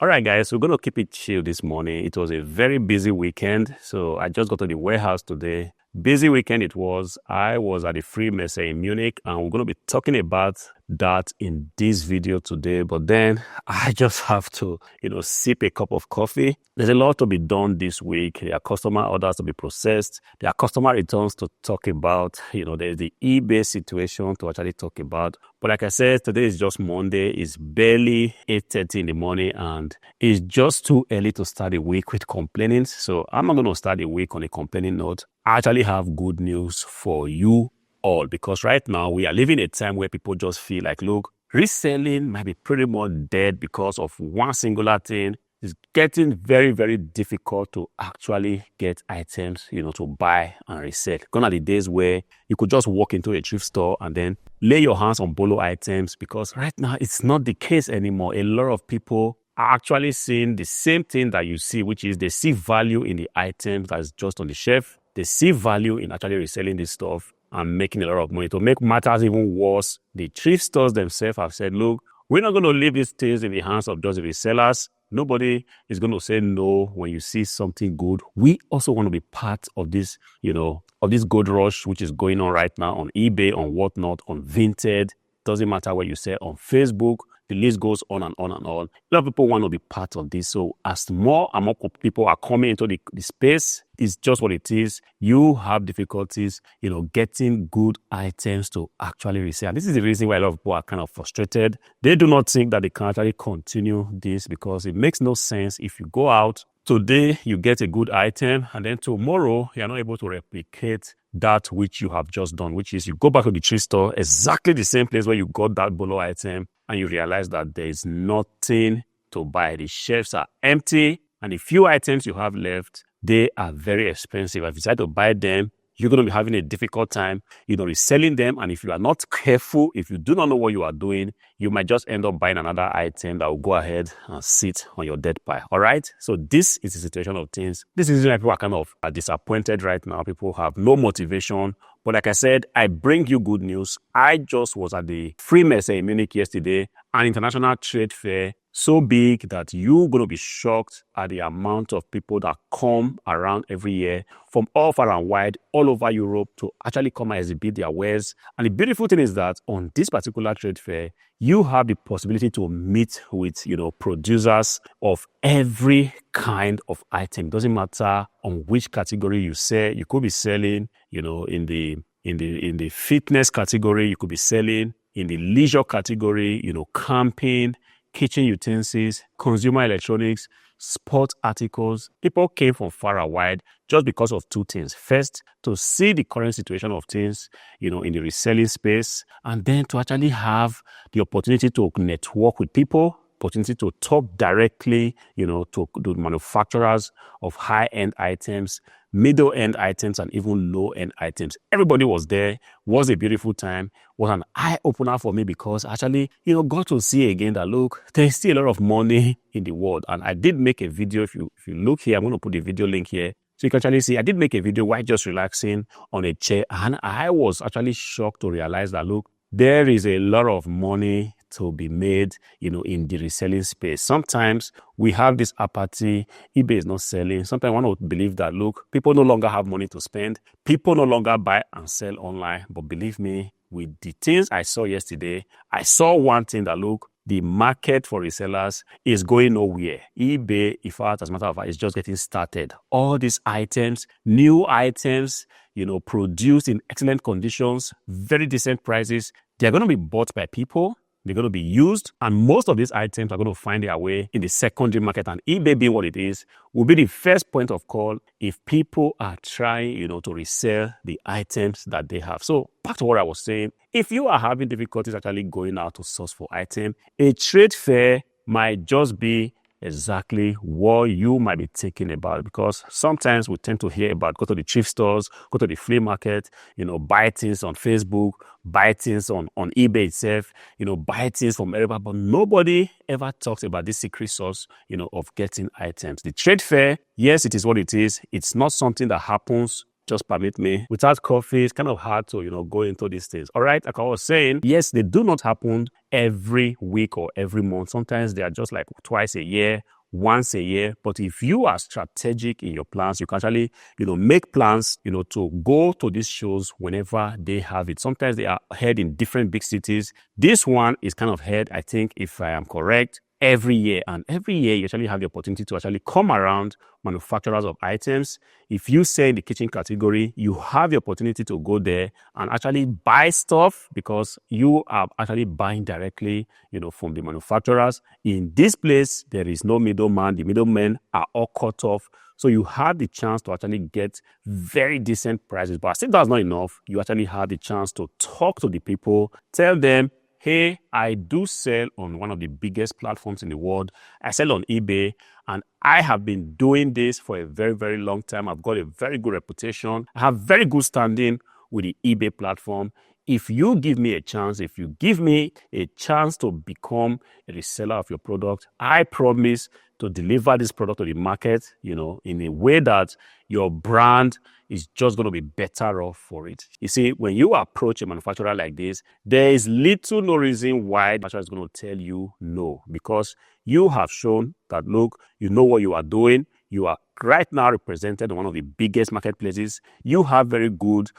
All right, guys, we're going to keep it chill this morning. It was a very busy weekend. So I just got to the warehouse today. Busy weekend it was. I was at the Free Messe in Munich, and we're going to be talking about that in this video today. But then I just have to, sip a cup of coffee. There's a lot to be done this week. There are customer orders to be processed. There are customer returns to talk about. There's the eBay situation to actually talk about. But like I said, today is just Monday. It's barely 8:30 in the morning, and it's just too early to start the week with complaining. So I'm not going to start the week on a complaining note. I actually have good news for you all, because right now we are living a time where people just feel like, look, reselling might be pretty much dead because of one singular thing. It's getting very, very difficult to actually get items, to buy and resell. Gone are the days where you could just walk into a thrift store and then lay your hands on bolo items, because right now it's not the case anymore. A lot of people are actually seeing the same thing that you see, which is they see value in the items that's just on the shelf. They see value in actually reselling this stuff and making a lot of money. To make matters even worse, the thrift stores themselves have said, look, we're not going to leave these things in the hands of just the resellers. Nobody is going to say no when you see something good. We also want to be part of this, of this gold rush, which is going on right now on eBay, on whatnot, on Vinted. Doesn't matter what you say, on Facebook. The list goes on and on and on. A lot of people want to be part of this. So as more and more people are coming into the space, it's just what it is. You have difficulties, getting good items to actually resell. This is the reason why a lot of people are kind of frustrated. They do not think that they can actually continue this, because it makes no sense if you go out today, you get a good item, and then tomorrow you're not able to replicate that which you have just done, which is you go back to the thrift store, exactly the same place where you got that bolo item, and you realize that there is nothing to buy. The shelves are empty, and the few items you have left, they are very expensive. If you decide to buy them, you're going to be having a difficult time, reselling them. And if you are not careful, if you do not know what you are doing, you might just end up buying another item that will go ahead and sit on your dead pile. All right. So this is the situation of things. This is why people are kind of disappointed right now. People have no motivation. But like I said, I bring you good news. I just was at the Free Messe in Munich yesterday, an international trade fair so big that you're going to be shocked at the amount of people that come around every year from all far and wide, all over Europe, to actually come and exhibit their wares. And the beautiful thing is that on this particular trade fair, you have the possibility to meet with, producers of every kind of item. It doesn't matter on which category you sell. You could be selling, in the fitness category. You could be selling in the leisure category, camping, kitchen utensils, consumer electronics, sport articles. People came from far and wide just because of two things. First, to see the current situation of things, in the reselling space, and then to actually have the opportunity to network with people, opportunity to talk directly, to the manufacturers of high-end items, middle-end items, and even low-end items. Everybody was there. It was a beautiful time. It was an eye-opener for me, because actually, got to see again that, look, there's still a lot of money in the world. And I did make a video. If you look here, I'm going to put the video link here, so you can actually see I did make a video while just relaxing on a chair. And I was actually shocked to realize that, look, there is a lot of money to be made, in the reselling space. Sometimes we have this apathy. eBay is not selling. Sometimes one would believe that, look, people no longer have money to spend. People no longer buy and sell online. But believe me, with the things I saw yesterday, I saw one thing that, look, the market for resellers is going nowhere. eBay, in fact, as a matter of fact, is just getting started. All these items, new items, produced in excellent conditions, very decent prices, they're going to be bought by people. They're going to be used, and most of these items are going to find their way in the secondary market. And eBay, being what it is, will be the first point of call if people are trying, to resell the items that they have. So back to what I was saying, if you are having difficulties actually going out to source for item, a trade fair might just be exactly what you might be thinking about, because sometimes we tend to hear about go to the thrift stores, go to the flea market, buy things on Facebook, buy things on eBay itself, buy things from everybody, but nobody ever talks about this secret source, of getting items. The trade fair, yes, it is what it is. It's not something that happens just permit me. Without coffee, it's kind of hard to, go into these things. All right. Like I was saying, yes, they do not happen every week or every month. Sometimes they are just like twice a year, once a year. But if you are strategic in your plans, you can actually, make plans, to go to these shows whenever they have it. Sometimes they are held in different big cities. This one is kind of held, I think, if I am correct, every year. And every year you actually have the opportunity to actually come around manufacturers of items. If you say in the kitchen category, you have the opportunity to go there and actually buy stuff because you are actually buying directly, from the manufacturers. In this place, there is no middleman. The middlemen are all cut off. So you have the chance to actually get very decent prices. But still that's not enough. You actually have the chance to talk to the people, tell them, hey, I do sell on one of the biggest platforms in the world. I sell on eBay, and I have been doing this for a very, very long time. I've got a very good reputation. I have very good standing with the eBay platform. If you give me a chance, if you give me a chance to become a reseller of your product, I promise to deliver this product to the market, in a way that your brand is just going to be better off for it. You see, when you approach a manufacturer like this, there is little no reason why the manufacturer is going to tell you no, because you have shown that, look, you know what you are doing. You are right now represented in one of the biggest marketplaces. You have very good,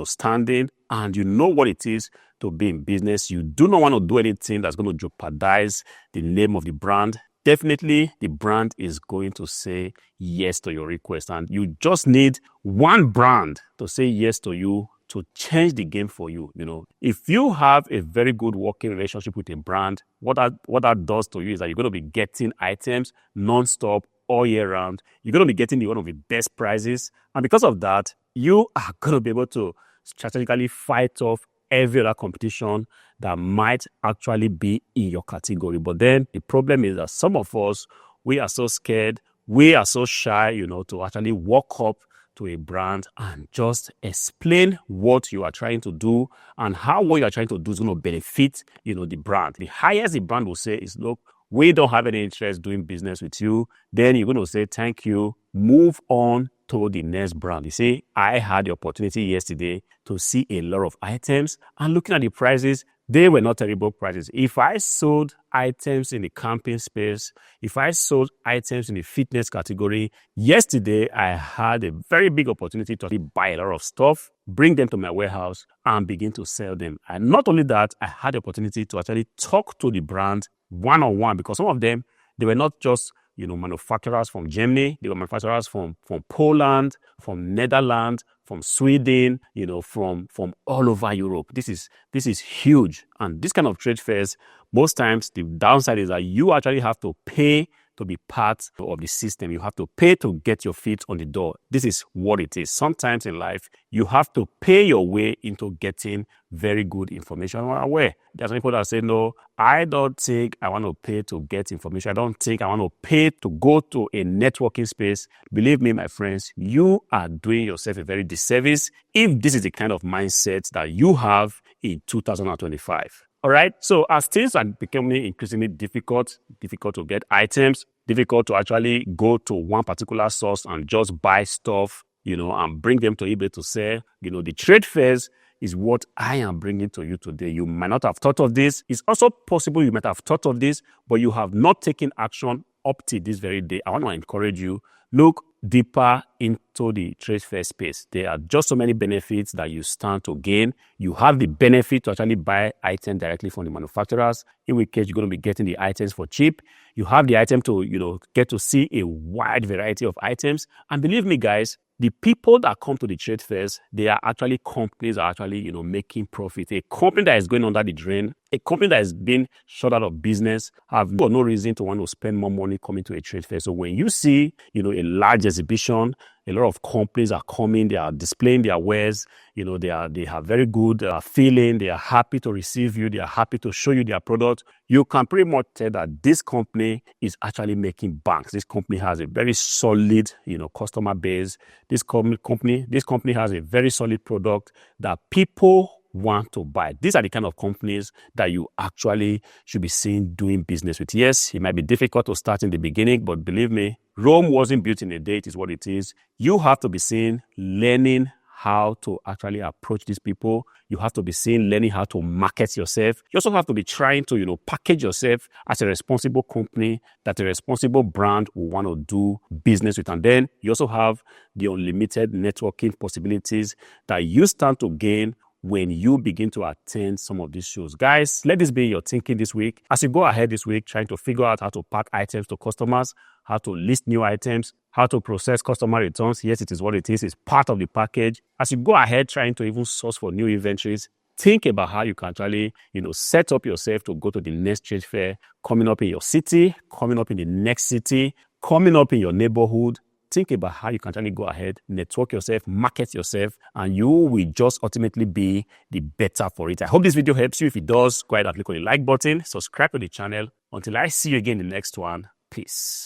standing, and you know what it is to be in business. You do not want to do anything that's going to jeopardize the name of the brand. Definitely, the brand is going to say yes to your request, and you just need one brand to say yes to you to change the game for you. If you have a very good working relationship with a brand, what that does to you is that you're going to be getting items non-stop all year round. You're going to be getting one of the best prices, and because of that, you are going to be able to strategically fight off every other competition that might actually be in your category. But then the problem is that some of us, we are so scared, we are so shy, to actually walk up to a brand and just explain what you are trying to do and how what you are trying to do is going to benefit, the brand. The highest the brand will say is, look, we don't have any interest doing business with you. Then you're going to say, thank you, move on to the next brand. You see, I had the opportunity yesterday to see a lot of items, and looking at the prices, they were not terrible prices. If I sold items in the camping space, if I sold items in the fitness category, yesterday I had a very big opportunity to buy a lot of stuff, bring them to my warehouse, and begin to sell them. And not only that, I had the opportunity to actually talk to the brand one-on-one, because some of them, they were not just manufacturers from Germany, they were manufacturers from Poland, from Netherlands, from Sweden, from all over Europe. This is huge. And this kind of trade fairs, most times the downside is that you actually have to pay to be part of the system. You have to pay to get your feet on the door. This is what it is. Sometimes in life, you have to pay your way into getting very good information. I'm aware there's some people that say, no, I don't think I want to pay to get information. I don't think I want to pay to go to a networking space. Believe me, my friends, you are doing yourself a very disservice if this is the kind of mindset that you have in 2025. All right. So as things are becoming increasingly difficult to get items, difficult to actually go to one particular source and just buy stuff, and bring them to eBay to sell, the trade fairs is what I am bringing to you today. You might not have thought of this. It's also possible you might have thought of this, but you have not taken action up to this very day. I want to encourage you, look deeper into the trade fair space. There are just so many benefits that you stand to gain. You have the benefit to actually buy items directly from the manufacturers, in which case you're going to be getting the items for cheap. You have the item to, get to see a wide variety of items. And believe me, guys, the people that come to the trade fairs, they are actually companies that are actually, making profit. A company that is going under the drain, a company that has been shut out of business, have got no reason to want to spend more money coming to a trade fair. So when you see, a large exhibition, a lot of companies are coming, they are displaying their wares, they have very good feeling, they are happy to receive you, they are happy to show you their product. You can pretty much tell that this company is actually making banks. This company has a very solid, customer base. This company has a very solid product that people want to buy. These are the kind of companies that you actually should be seen doing business with. Yes, it might be difficult to start in the beginning, but believe me, Rome wasn't built in a day. It is what it is. You have to be seen learning how to actually approach these people. You have to be learning how to market yourself. You also have to be trying to, package yourself as a responsible company that a responsible brand will want to do business with. And then you also have the unlimited networking possibilities that you stand to gain when you begin to attend some of these shows. Guys, let this be your thinking this week. As you go ahead this week, trying to figure out how to pack items to customers, how to list new items, how to process customer returns. Yes, it is what it is. It's part of the package. As you go ahead trying to even source for new inventories, think about how you can actually, set up yourself to go to the next trade fair coming up in your city, coming up in the next city, coming up in your neighborhood. Think about how you can actually go ahead, network yourself, market yourself, and you will just ultimately be the better for it. I hope this video helps you. If it does, go ahead and click on the like button, subscribe to the channel. Until I see you again in the next one, peace.